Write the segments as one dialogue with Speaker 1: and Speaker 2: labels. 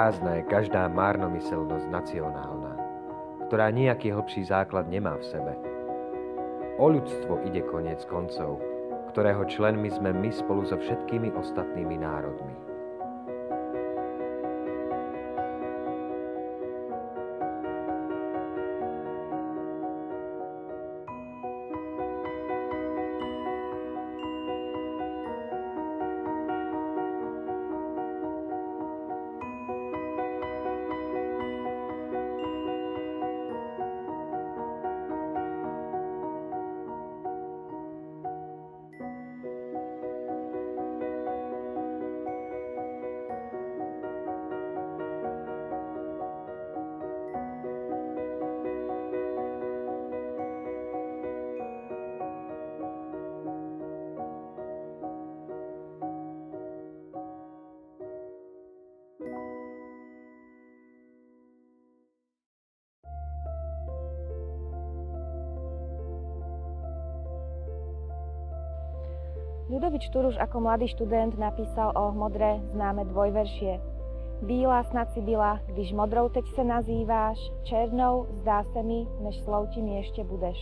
Speaker 1: Prázdna je každá márnomyselnosť nacionálna, ktorá nejaký hlbší základ nemá v sebe. O ľudstvo ide koniec koncov, ktorého členmi sme my spolu so všetkými ostatnými národmi.
Speaker 2: Ľudovít Štúr už ako mladý študent napísal o modre známe dvojveršie. Bílá snad si byla, když modrou teď se nazýváš, černou zdá se mi, než slov ti mi ešte budeš.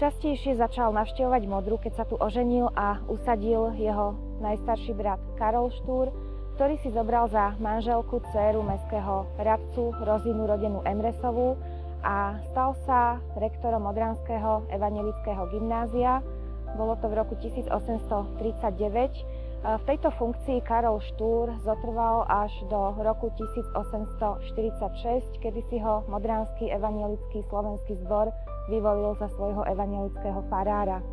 Speaker 2: Častejšie začal navštevovať Modru, keď sa tu oženil a usadil jeho najstarší brat Karol Štúr, ktorý si zobral za manželku dcéru mestského radcu Rozínu rodenú Emresovú a stal sa rektorom Modranského evangelického gymnázia. Bolo to v roku 1839. V tejto funkcii Karol Štúr zotrval až do roku 1846, kedy si ho Modranský evangelický slovenský zbor vyvolil za svojho evangelického farára.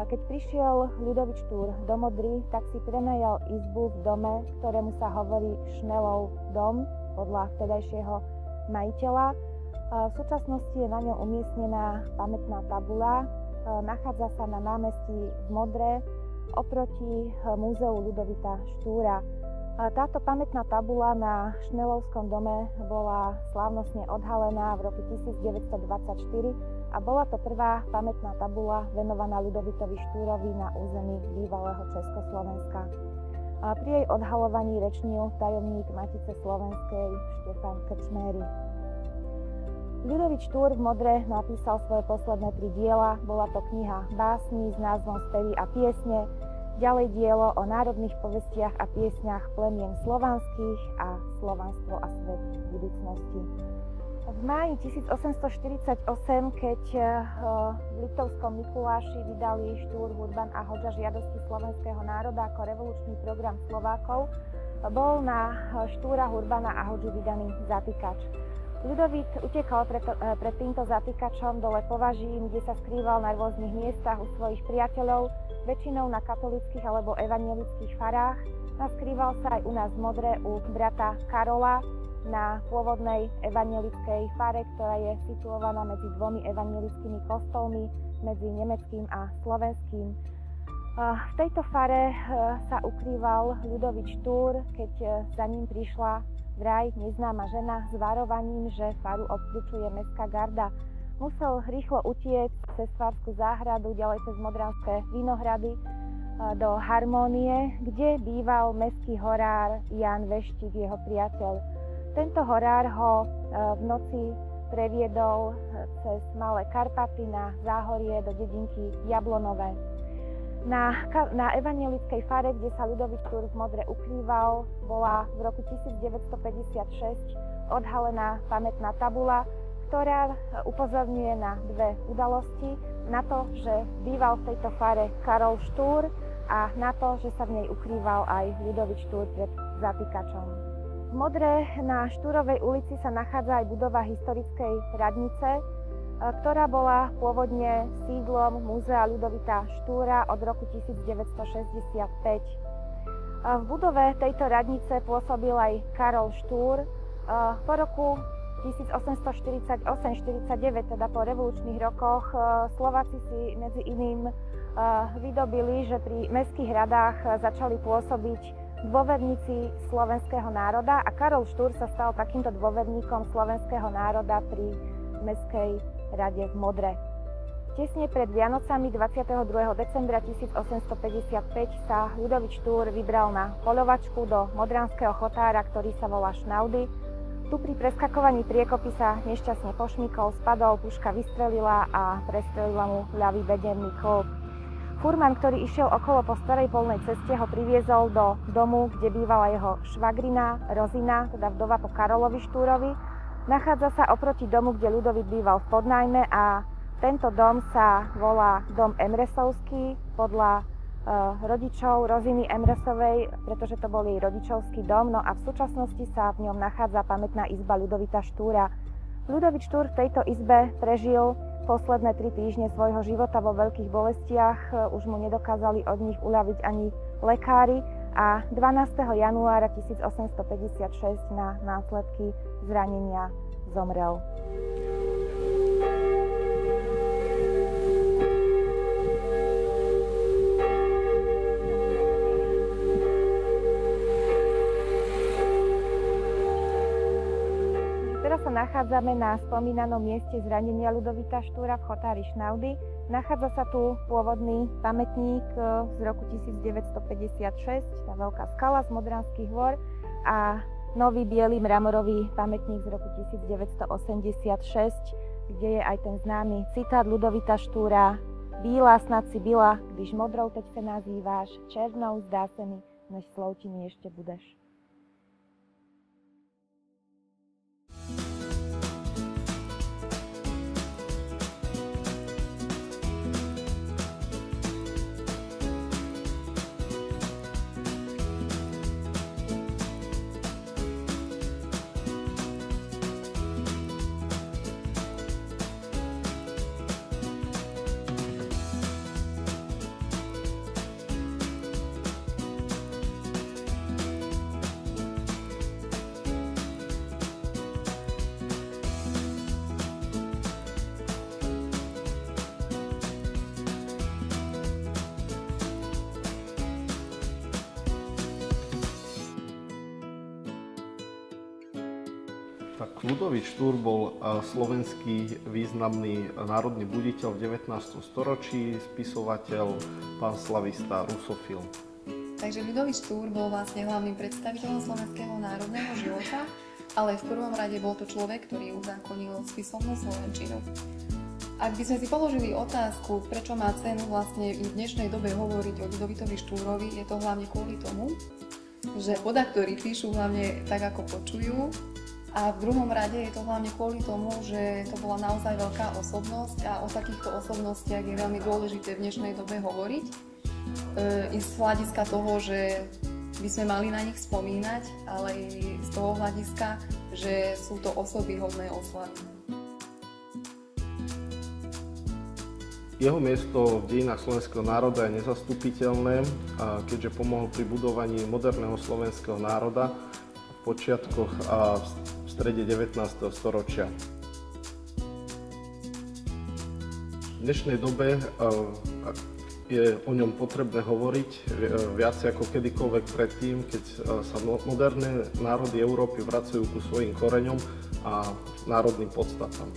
Speaker 2: Keď prišiel Ľudovít Štúr do Modry, tak si prenajal izbu v dome, ktorému sa hovorí Šnelov dom, podľa vtedajšieho majiteľa. V súčasnosti je na ňom umiestnená pamätná tabula. Nachádza sa na námestí v Modre oproti múzeu Ľudovíta Štúra. Táto pamätná tabula na Šnelovskom dome bola slávnostne odhalená v roku 1924 a bola to prvá pamätná tabula venovaná Ľudovítovi Štúrovi na území bývalého Československa. Pri jej odhalovaní rečnil tajomník Matice slovenskej Štefan Krčméry. Ľudovít Štúr v Modre napísal svoje posledné 3 diela. Bola to kniha básní s názvom Spevy a piesne, ďalej dielo o národných povestiach a piesňach plemien slovanských a Slovanstvo a svet budúcnosti. V máji 1848, keď v Liptovskom Mikuláši vydali Štúr, Hurban a Hodža žiadosti slovenského národa ako revolučný program Slovákov, bol na Štúra, Hurbana a Hodžu vydaný zatýkač. Ľudovít utekal pred týmto zatýkačom do Lepovažín, kde sa skrýval na rôznych miestach u svojich priateľov, väčšinou na katolíckych alebo evangelických farách. Skrýval sa aj u nás v Modre u brata Karola na pôvodnej evangelickej fare, ktorá je situovaná medzi dvomi evangelickými kostolmi, medzi nemeckým a slovenským. V tejto fare sa ukrýval Ľudovít Štúr, keď za ním prišla vraj neznáma žena s varovaním, že faru obkľúčuje mestská garda. Musel rýchlo utiecť cez Farskú záhradu, ďalej cez Modranské Vinohrady do Harmónie, kde býval mestský horár Ján Veštík, jeho priateľ. Tento horár ho v noci previedol cez Malé Karpaty na Záhorie do dedinky Jablonové. Na evangelickej fare, kde sa Ľudovít Štúr v Modre ukrýval, bola v roku 1956 odhalená pamätná tabula, ktorá upozorňuje na dve udalosti. Na to, že býval v tejto fare Karol Štúr a na to, že sa v nej ukrýval aj Ľudovít Štúr pred zatýkačom. V Modre na Štúrovej ulici sa nachádza aj budova historickej radnice, ktorá bola pôvodne sídlom Múzea Ľudovíta Štúra od roku 1965. V budove tejto radnice pôsobil aj Karol Štúr. Po roku 1848-49, teda po revolučných rokoch, Slováci si medzi iným vydobili, že pri mestských radách začali pôsobiť dôverníci slovenského národa a Karol Štúr sa stal takýmto dôverníkom slovenského národa pri mestskej rade v Modre. V Tesne pred Vianocami 22. decembra 1855 sa Ľudovít Štúr vybral na poľovačku do modranského chotára, ktorý sa volá Šnaudy. Tu pri preskakovaní priekopy sa nešťastne pošmykol, spadol, puška vystrelila a prestrelila mu ľavý bederný kĺb. Furman, ktorý išiel okolo po starej polnej ceste, ho priviezol do domu, kde bývala jeho švagrina Rozina, teda vdova po Karolovi Štúrovi. Nachádza sa oproti domu, kde Ľudovít býval v podnájme a tento dom sa volá Dom Emresovský podľa rodičov Roziny Emresovej, pretože to bol jej rodičovský dom, no a v súčasnosti sa v ňom nachádza pamätná izba Ľudovíta Štúra. Ľudovít Štúr v tejto izbe prežil posledné 3 týždne svojho života vo veľkých bolestiach, už mu nedokázali od nich uľaviť ani lekári a 12. januára 1856 na následky zranenia zomrel. Teraz sa nachádzame na spomínanom mieste zranenia Ľudovíta Štúra v chotári Šnaudy. Nachádza sa tu pôvodný pamätník z roku 1956, tá veľká skala z Modranských hôr, a nový biely mramorový pamätník z roku 1986, kde je aj ten známy citát Ľudovíta Štúra: Bílá snad si byla, když modrou teď se nazýváš, černou zdá se mi, než sloučený ešte budeš.
Speaker 3: Tak Ľudovít Štúr bol slovenský významný národný buditeľ v 19. storočí, spisovateľ, panslavista, rusofil.
Speaker 4: Takže Ľudovít Štúr bol vlastne hlavným predstaviteľom slovenského národného života, ale v prvom rade bol to človek, ktorý uzákonil spisovnú slovenčinu. Ak by sme si položili otázku, prečo má cenu vlastne v dnešnej dobe hovoriť o Ľudovítovi Štúrovi, je to hlavne kvôli tomu, že podaktori píšu hlavne tak, ako počujú. A v druhom rade je to hlavne kvôli tomu, že to bola naozaj veľká osobnosť a o takýchto osobnostiach je veľmi dôležité v dnešnej dobe hovoriť. I z hľadiska toho, že by sme mali na nich spomínať, ale aj z toho hľadiska, že sú to osoby hodné oslavy.
Speaker 3: Jeho miesto v dejinách slovenského národa je nezastupiteľné, keďže pomohol pri budovaní moderného slovenského národa v počiatkoch a v strede 19. storočia. V dnešnej dobe je o ňom potrebné hovoriť viac ako kedykoľvek predtým, keď sa moderné národy Európy vracajú ku svojim koreňom a národným podstatám.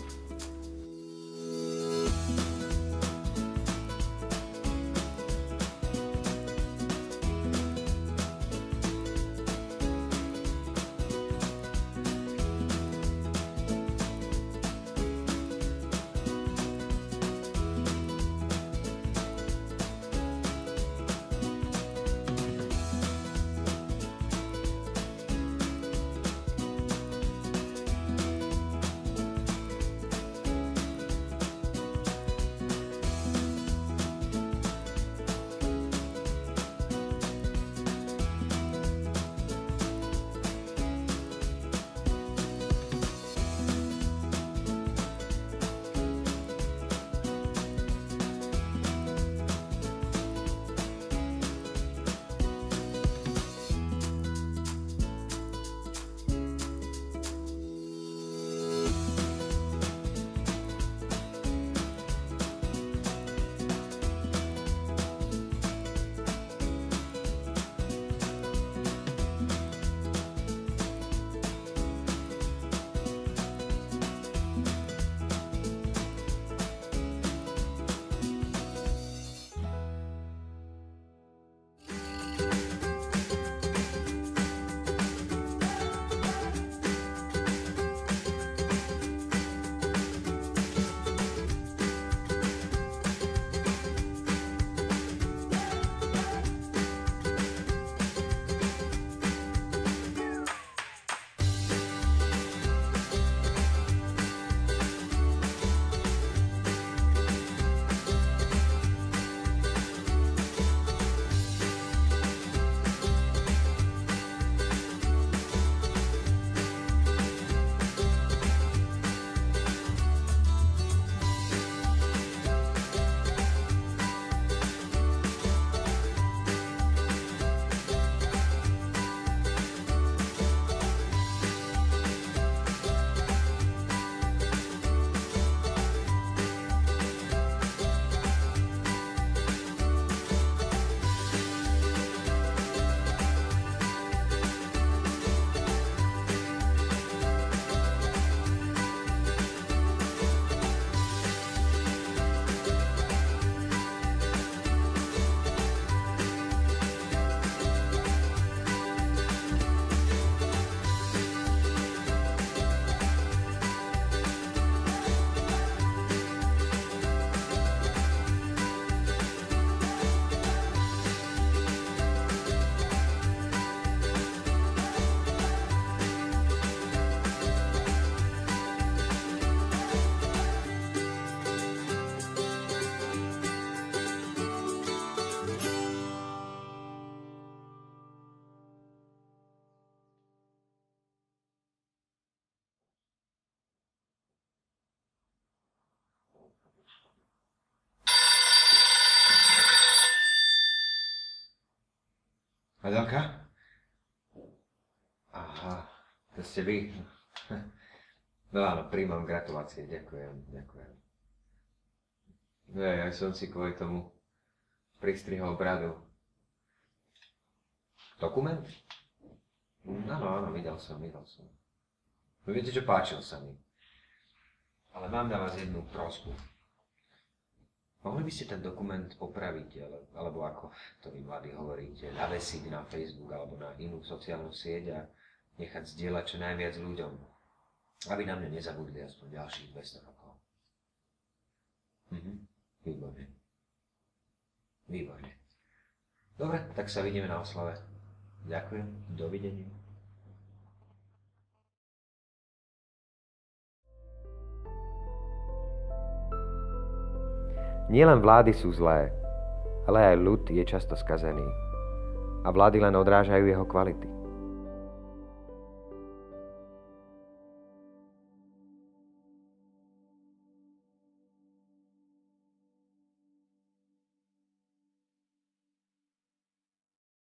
Speaker 1: Adelka? Aha, to ste vy. No áno, príjmam gratulácie, ďakujem. No ja som si kvôli tomu pristrihol bradu. Dokument? Áno, videl som. No viete čo, páčil sa mi. Ale mám na vás jednu prosbu. Mohli by ste ten dokument popraviť, alebo ako to vy mladí hovoríte, navesiť na Facebook alebo na inú sociálnu sieť a nechať zdieľať čo najviac ľuďom, aby na mňa nezabudli aspoň ďalších 200 rokov. Výborne. Dobre, tak sa vidíme na oslave. Ďakujem, dovidenia. Nielen vlády sú zlé, ale aj ľud je často skazený. A vlády len odrážajú jeho kvality.